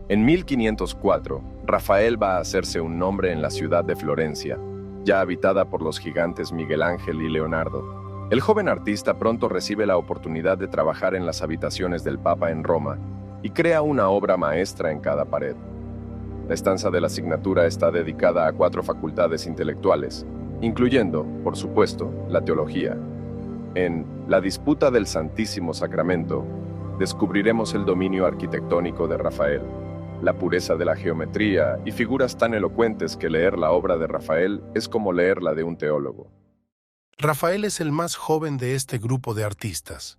En 1504, Rafael va a hacerse un nombre en la ciudad de Florencia, ya habitada por los gigantes Miguel Ángel y Leonardo. El joven artista pronto recibe la oportunidad de trabajar en las habitaciones del Papa en Roma y crea una obra maestra en cada pared. La estancia de la asignatura está dedicada a 4 facultades intelectuales, incluyendo, por supuesto, la teología. En La disputa del Santísimo Sacramento, descubriremos el dominio arquitectónico de Rafael, la pureza de la geometría y figuras tan elocuentes que leer la obra de Rafael es como leer la de un teólogo. Rafael es el más joven de este grupo de artistas.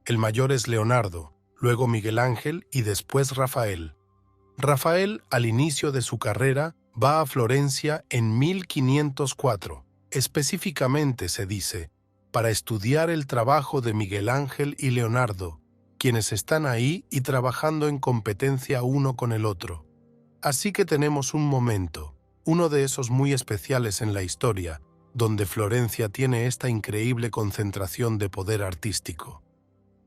El mayor es Leonardo, luego Miguel Ángel y después Rafael. Rafael, al inicio de su carrera, va a Florencia en 1504, específicamente se dice, para estudiar el trabajo de Miguel Ángel y Leonardo, quienes están ahí y trabajando en competencia uno con el otro. Así que tenemos un momento, uno de esos muy especiales en la historia, donde Florencia tiene esta increíble concentración de poder artístico.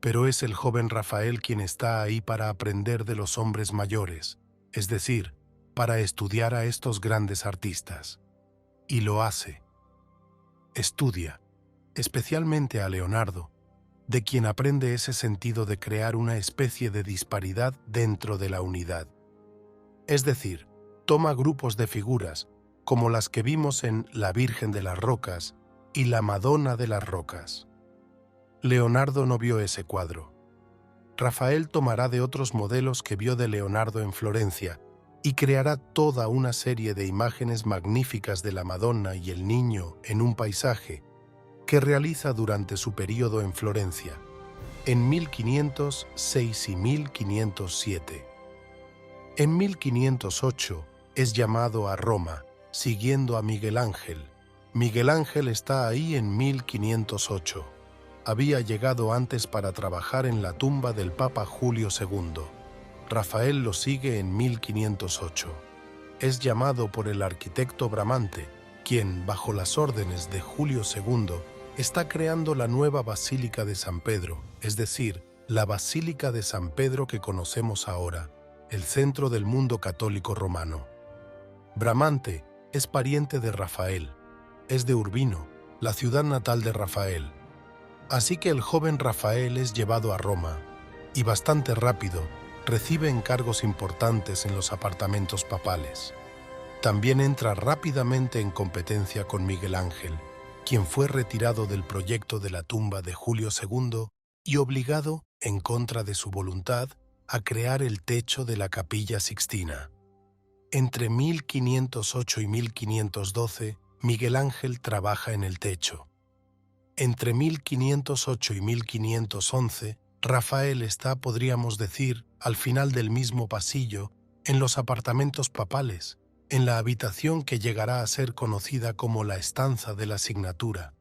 Pero es el joven Rafael quien está ahí para aprender de los hombres mayores, es decir, para estudiar a estos grandes artistas. Y lo hace. Estudia, especialmente a Leonardo, de quien aprende ese sentido de crear una especie de disparidad dentro de la unidad. Es decir, toma grupos de figuras, como las que vimos en La Virgen de las Rocas y La Madonna de las Rocas. Leonardo no vio ese cuadro. Rafael tomará de otros modelos que vio de Leonardo en Florencia y creará toda una serie de imágenes magníficas de la Madonna y el Niño en un paisaje que realiza durante su período en Florencia, en 1506 y 1507. En 1508 es llamado a Roma, siguiendo a Miguel Ángel. Miguel Ángel está ahí en 1508. Había llegado antes para trabajar en la tumba del Papa Julio II. Rafael lo sigue en 1508. Es llamado por el arquitecto Bramante, quien, bajo las órdenes de Julio II, está creando la nueva Basílica de San Pedro, es decir, la Basílica de San Pedro que conocemos ahora, el centro del mundo católico romano. Bramante es pariente de Rafael, es de Urbino, la ciudad natal de Rafael. Así que el joven Rafael es llevado a Roma y bastante rápido recibe encargos importantes en los apartamentos papales. También entra rápidamente en competencia con Miguel Ángel, quien fue retirado del proyecto de la tumba de Julio II y obligado, en contra de su voluntad, a crear el techo de la Capilla Sixtina. Entre 1508 y 1512, Miguel Ángel trabaja en el techo. Entre 1508 y 1511, Rafael está, podríamos decir, al final del mismo pasillo, en los apartamentos papales, en la habitación que llegará a ser conocida como la Estancia de la Asignatura.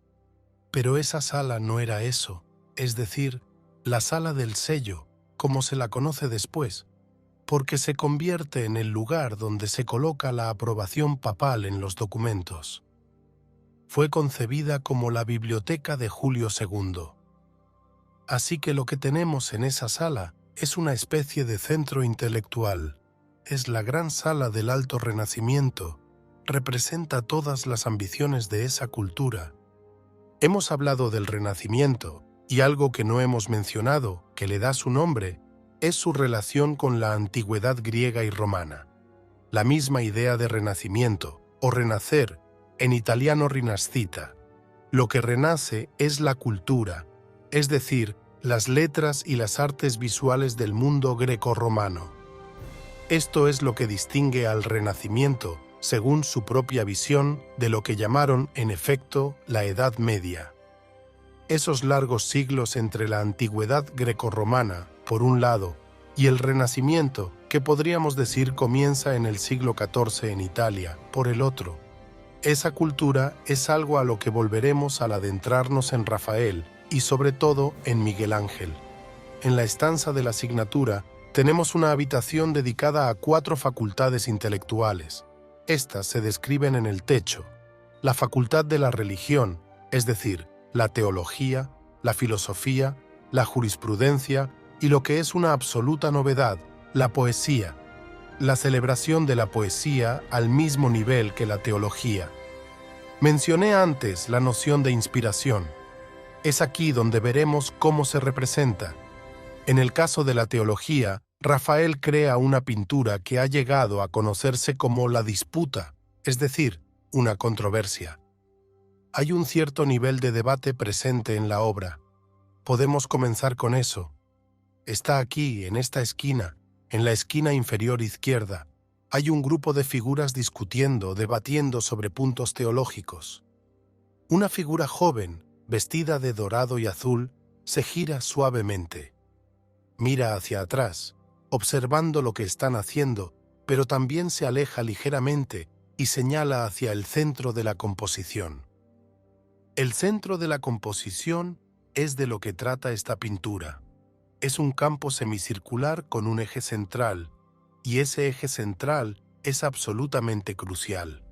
Pero esa sala no era eso, es decir, la sala del sello, como se la conoce después, porque se convierte en el lugar donde se coloca la aprobación papal en los documentos. Fue concebida como la biblioteca de Julio II. Así que lo que tenemos en esa sala es una especie de centro intelectual. Es la gran sala del Alto Renacimiento. Representa todas las ambiciones de esa cultura. Hemos hablado del Renacimiento, y algo que no hemos mencionado, que le da su nombre, es su relación con la antigüedad griega y romana. La misma idea de renacimiento, o renacer, en italiano rinascita. Lo que renace es la cultura, es decir, las letras y las artes visuales del mundo greco-romano. Esto es lo que distingue al Renacimiento, según su propia visión, de lo que llamaron, en efecto, la Edad Media. Esos largos siglos entre la antigüedad grecorromana, por un lado, y el Renacimiento, que podríamos decir comienza en el siglo XIV en Italia, por el otro. Esa cultura es algo a lo que volveremos al adentrarnos en Rafael y sobre todo en Miguel Ángel. En la Estancia de la Asignatura tenemos una habitación dedicada a 4 facultades intelectuales. Estas se describen en el techo. La facultad de la religión, es decir, la teología, la filosofía, la jurisprudencia y lo que es una absoluta novedad, la poesía. la celebración de la poesía al mismo nivel que la teología. Mencioné antes la noción de inspiración. Es aquí donde veremos cómo se representa. En el caso de la teología, Rafael crea una pintura que ha llegado a conocerse como la disputa, es decir, una controversia. Hay un cierto nivel de debate presente en la obra. Podemos comenzar con eso. Está aquí, en esta esquina, en la esquina inferior izquierda. Hay un grupo de figuras discutiendo, debatiendo sobre puntos teológicos. Una figura joven, vestida de dorado y azul, se gira suavemente. Mira hacia atrás, observando lo que están haciendo, pero también se aleja ligeramente y señala hacia el centro de la composición. El centro de la composición es de lo que trata esta pintura. Es un campo semicircular con un eje central, y ese eje central es absolutamente crucial.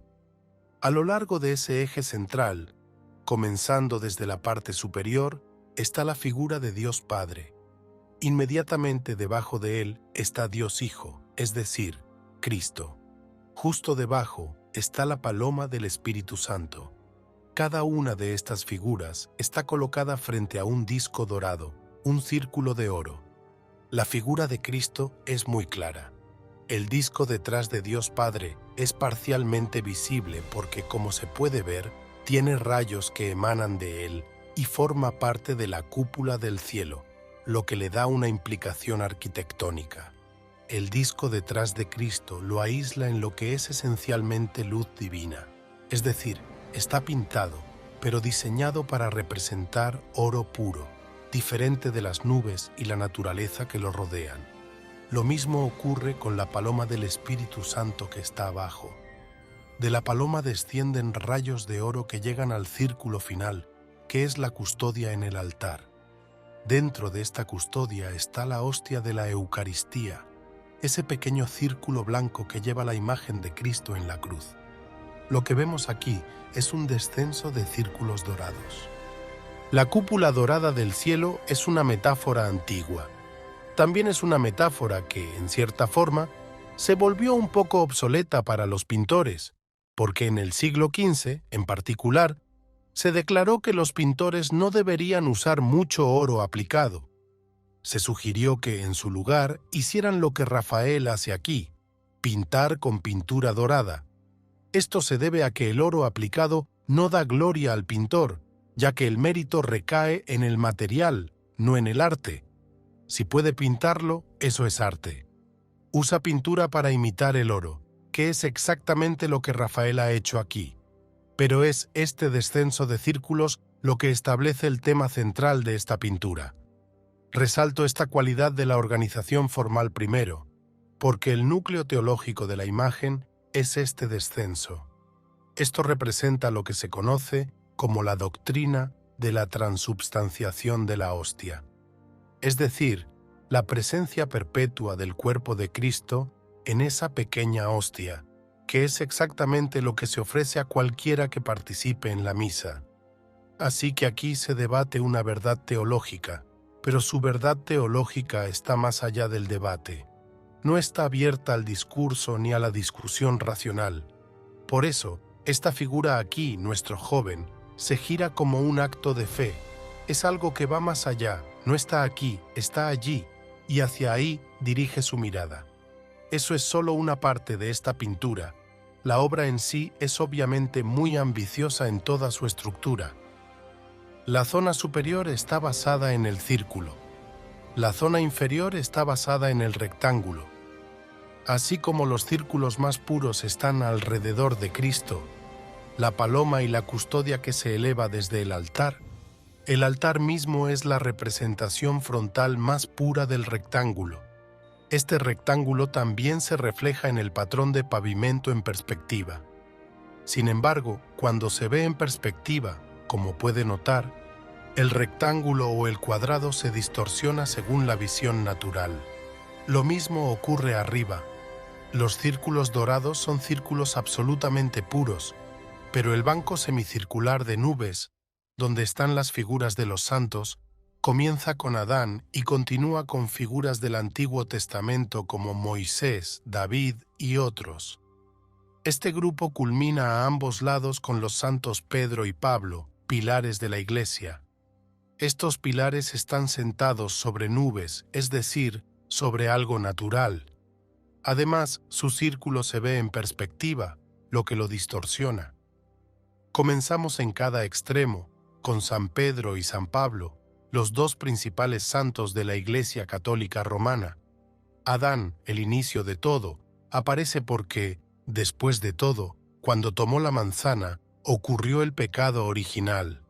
A lo largo de ese eje central, comenzando desde la parte superior, está la figura de Dios Padre. Inmediatamente debajo de él está Dios Hijo, es decir, Cristo. Justo debajo está la paloma del Espíritu Santo. Cada una de estas figuras está colocada frente a un disco dorado, un círculo de oro. La figura de Cristo es muy clara. El disco detrás de Dios Padre es parcialmente visible porque, como se puede ver, tiene rayos que emanan de él y forma parte de la cúpula del cielo, lo que le da una implicación arquitectónica. El disco detrás de Cristo lo aísla en lo que es esencialmente luz divina, es decir, está pintado, pero diseñado para representar oro puro, diferente de las nubes y la naturaleza que lo rodean. Lo mismo ocurre con la paloma del Espíritu Santo que está abajo. De la paloma descienden rayos de oro que llegan al círculo final, que es la custodia en el altar. Dentro de esta custodia está la hostia de la Eucaristía, ese pequeño círculo blanco que lleva la imagen de Cristo en la cruz. Lo que vemos aquí es un descenso de círculos dorados. La cúpula dorada del cielo es una metáfora antigua. También es una metáfora que, en cierta forma, se volvió un poco obsoleta para los pintores, porque en el siglo XV, en particular, se declaró que los pintores no deberían usar mucho oro aplicado. Se sugirió que, en su lugar, hicieran lo que Rafael hace aquí, pintar con pintura dorada. Esto se debe a que el oro aplicado no da gloria al pintor, ya que el mérito recae en el material, no en el arte. Si puede pintarlo, eso es arte. Usa pintura para imitar el oro, que es exactamente lo que Rafael ha hecho aquí. Pero es este descenso de círculos lo que establece el tema central de esta pintura. Resalto esta cualidad de la organización formal primero, porque el núcleo teológico de la imagen es este descenso. Esto representa lo que se conoce como la doctrina de la transubstanciación de la hostia, es decir, la presencia perpetua del cuerpo de Cristo en esa pequeña hostia, que es exactamente lo que se ofrece a cualquiera que participe en la misa. Así que aquí se debate una verdad teológica, pero su verdad teológica está más allá del debate. No está abierta al discurso ni a la discusión racional. Por eso, esta figura aquí, nuestro joven, se gira como un acto de fe. Es algo que va más allá, no está aquí, está allí, y hacia ahí dirige su mirada. Eso es solo una parte de esta pintura. La obra en sí es obviamente muy ambiciosa en toda su estructura. La zona superior está basada en el círculo. La zona inferior está basada en el rectángulo. Así como los círculos más puros están alrededor de Cristo, la paloma y la custodia que se eleva desde el altar mismo es la representación frontal más pura del rectángulo. Este rectángulo también se refleja en el patrón de pavimento en perspectiva. Sin embargo, cuando se ve en perspectiva, como puede notar, el rectángulo o el cuadrado se distorsiona según la visión natural. Lo mismo ocurre arriba. Los círculos dorados son círculos absolutamente puros, pero el banco semicircular de nubes, donde están las figuras de los santos, Comienza con Adán y continúa con figuras del Antiguo Testamento como Moisés, David y otros. Este grupo culmina a ambos lados con los santos Pedro y Pablo, pilares de la Iglesia. Estos pilares están sentados sobre nubes, es decir, sobre algo natural. Además, su círculo se ve en perspectiva, lo que lo distorsiona. Comenzamos en cada extremo, con San Pedro y San Pablo, los dos principales santos de la Iglesia Católica Romana. Adán, el inicio de todo, aparece porque, después de todo, cuando tomó la manzana, ocurrió el pecado original.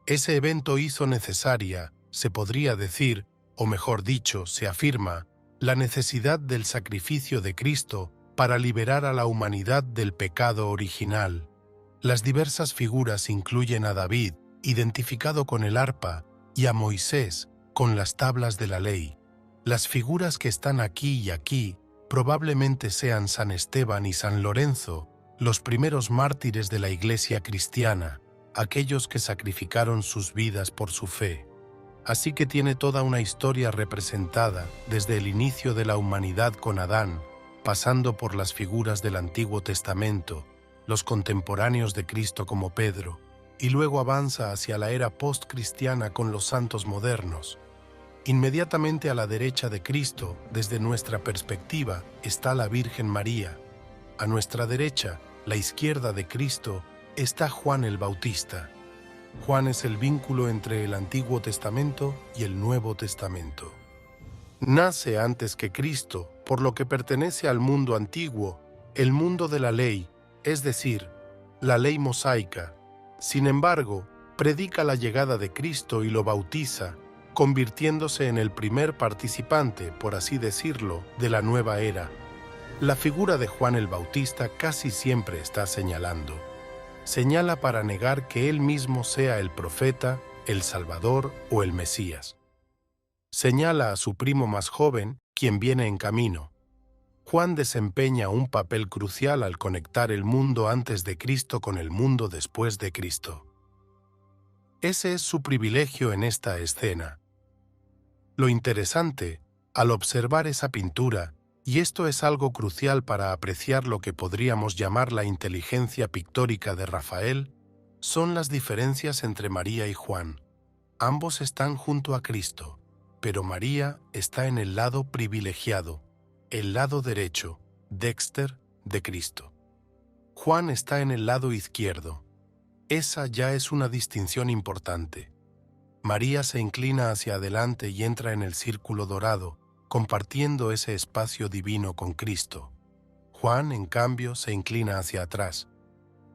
Ese evento hizo necesaria, se podría decir, o mejor dicho, se afirma, la necesidad del sacrificio de Cristo para liberar a la humanidad del pecado original. Las diversas figuras incluyen a David, identificado con el arpa, y a Moisés, con las tablas de la ley. Las figuras que están aquí y aquí probablemente sean San Esteban y San Lorenzo, los primeros mártires de la Iglesia cristiana, aquellos que sacrificaron sus vidas por su fe. Así que tiene toda una historia representada desde el inicio de la humanidad con Adán, pasando por las figuras del Antiguo Testamento, los contemporáneos de Cristo como Pedro, y luego avanza hacia la era postcristiana con los santos modernos. Inmediatamente a la derecha de Cristo, desde nuestra perspectiva, está la Virgen María. A nuestra derecha, la izquierda de Cristo, está Juan el Bautista. Juan es el vínculo entre el Antiguo Testamento y el Nuevo Testamento. Nace antes que Cristo, por lo que pertenece al mundo antiguo, el mundo de la ley, es decir, la ley mosaica. Sin embargo, predica la llegada de Cristo y lo bautiza, convirtiéndose en el primer participante, por así decirlo, de la nueva era. La figura de Juan el Bautista casi siempre está señalando. Señala para negar que él mismo sea el profeta, el Salvador o el Mesías. Señala a su primo más joven, quien viene en camino. Juan desempeña un papel crucial al conectar el mundo antes de Cristo con el mundo después de Cristo. Ese es su privilegio en esta escena. Lo interesante, al observar esa pintura, y esto es algo crucial para apreciar lo que podríamos llamar la inteligencia pictórica de Rafael, son las diferencias entre María y Juan. Ambos están junto a Cristo, pero María está en el lado privilegiado, el lado derecho, dexter, de Cristo. Juan está en el lado izquierdo. Esa ya es una distinción importante. María se inclina hacia adelante y entra en el círculo dorado, compartiendo ese espacio divino con Cristo. Juan, en cambio, se inclina hacia atrás.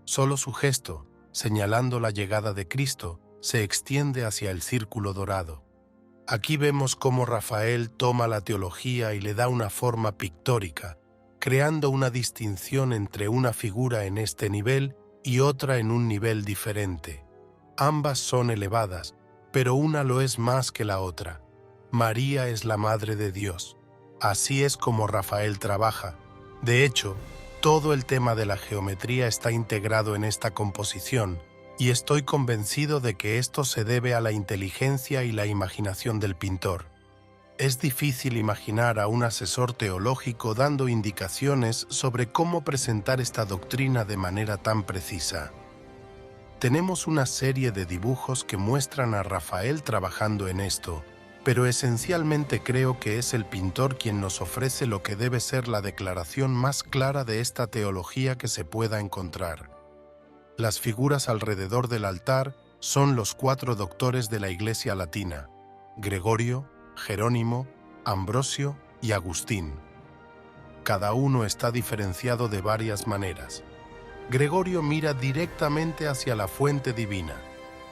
Solo su gesto, señalando la llegada de Cristo, se extiende hacia el círculo dorado. Aquí vemos cómo Rafael toma la teología y le da una forma pictórica, creando una distinción entre una figura en este nivel y otra en un nivel diferente. Ambas son elevadas, pero una lo es más que la otra. María es la Madre de Dios. Así es como Rafael trabaja. De hecho, todo el tema de la geometría está integrado en esta composición, y estoy convencido de que esto se debe a la inteligencia y la imaginación del pintor. Es difícil imaginar a un asesor teológico dando indicaciones sobre cómo presentar esta doctrina de manera tan precisa. Tenemos una serie de dibujos que muestran a Rafael trabajando en esto, pero esencialmente creo que es el pintor quien nos ofrece lo que debe ser la declaración más clara de esta teología que se pueda encontrar. Las figuras alrededor del altar son los 4 doctores de la Iglesia latina: Gregorio, Jerónimo, Ambrosio y Agustín. Cada uno está diferenciado de varias maneras. Gregorio mira directamente hacia la fuente divina.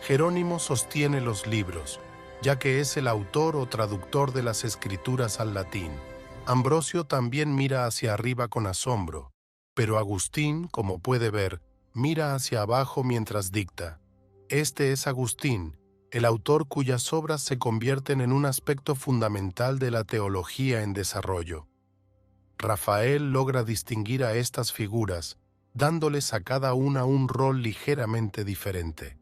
Jerónimo sostiene los libros, ya que es el autor o traductor de las escrituras al latín. Ambrosio también mira hacia arriba con asombro, pero Agustín, como puede ver, mira hacia abajo mientras dicta. Este es Agustín, el autor cuyas obras se convierten en un aspecto fundamental de la teología en desarrollo. Rafael logra distinguir a estas figuras, dándoles a cada una un rol ligeramente diferente.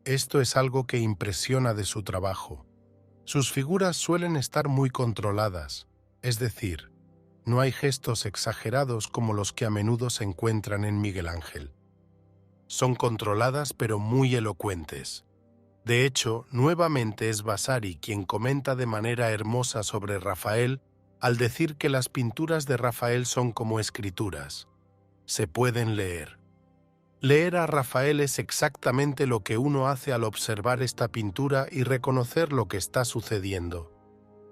Esto es algo que impresiona de su trabajo. Sus figuras suelen estar muy controladas, es decir, no hay gestos exagerados como los que a menudo se encuentran en Miguel Ángel. Son controladas pero muy elocuentes. De hecho, nuevamente es Vasari quien comenta de manera hermosa sobre Rafael al decir que las pinturas de Rafael son como escrituras. Se pueden leer. Leer a Rafael es exactamente lo que uno hace al observar esta pintura y reconocer lo que está sucediendo.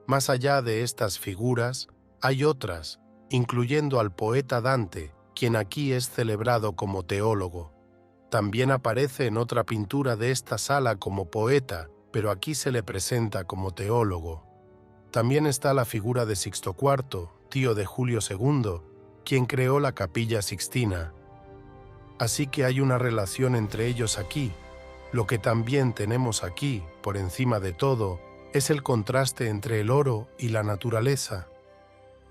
Más allá de estas figuras, hay otras, incluyendo al poeta Dante, quien aquí es celebrado como teólogo. También aparece en otra pintura de esta sala como poeta, pero aquí se le presenta como teólogo. También está la figura de Sixto IV, tío de Julio II, quien creó la Capilla Sixtina. Así que hay una relación entre ellos aquí. Lo que también tenemos aquí, por encima de todo, es el contraste entre el oro y la naturaleza.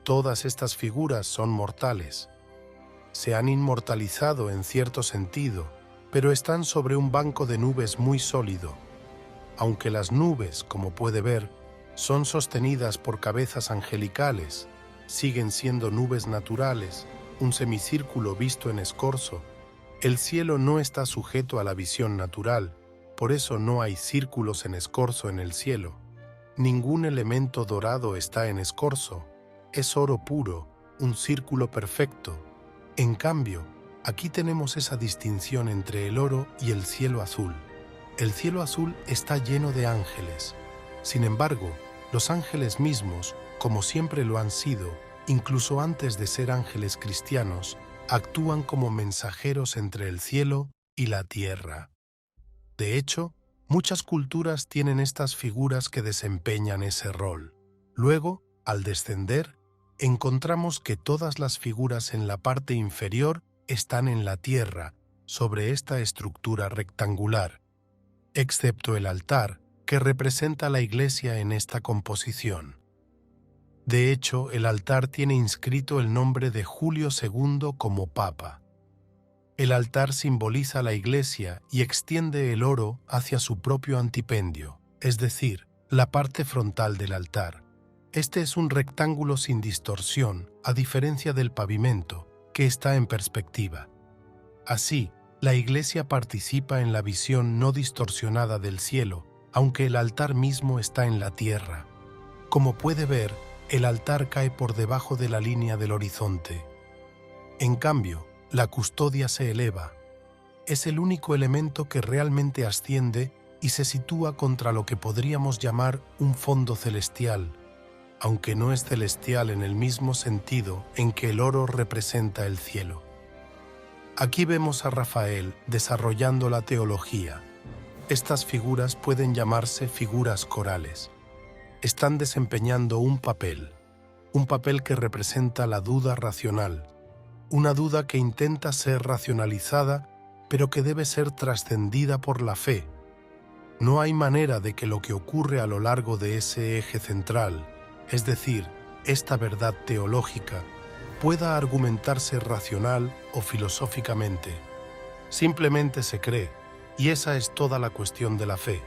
Todas estas figuras son mortales. Se han inmortalizado en cierto sentido, pero están sobre un banco de nubes muy sólido. Aunque las nubes, como puede ver, son sostenidas por cabezas angelicales, siguen siendo nubes naturales, un semicírculo visto en escorzo. El cielo no está sujeto a la visión natural, por eso no hay círculos en escorzo en el cielo. Ningún elemento dorado está en escorzo, es oro puro, un círculo perfecto. En cambio, aquí tenemos esa distinción entre el oro y el cielo azul. El cielo azul está lleno de ángeles. Sin embargo, los ángeles mismos, como siempre lo han sido, incluso antes de ser ángeles cristianos, actúan como mensajeros entre el cielo y la tierra. De hecho, muchas culturas tienen estas figuras que desempeñan ese rol. Luego, al descender, encontramos que todas las figuras en la parte inferior están en la tierra, sobre esta estructura rectangular, excepto el altar, que representa la iglesia en esta composición. De hecho, el altar tiene inscrito el nombre de Julio II como papa. El altar simboliza la iglesia y extiende el oro hacia su propio antipendio, es decir, la parte frontal del altar. Este es un rectángulo sin distorsión, a diferencia del pavimento, que está en perspectiva. Así, la iglesia participa en la visión no distorsionada del cielo, aunque el altar mismo está en la tierra. Como puede ver, el altar cae por debajo de la línea del horizonte. En cambio, la custodia se eleva. Es el único elemento que realmente asciende y se sitúa contra lo que podríamos llamar un fondo celestial, aunque no es celestial en el mismo sentido en que el oro representa el cielo. Aquí vemos a Rafael desarrollando la teología. Estas figuras pueden llamarse figuras corales. Están desempeñando un papel que representa la duda racional, una duda que intenta ser racionalizada, pero que debe ser trascendida por la fe. No hay manera de que lo que ocurre a lo largo de ese eje central, es decir, esta verdad teológica, pueda argumentarse racional o filosóficamente. Simplemente se cree, y esa es toda la cuestión de la fe.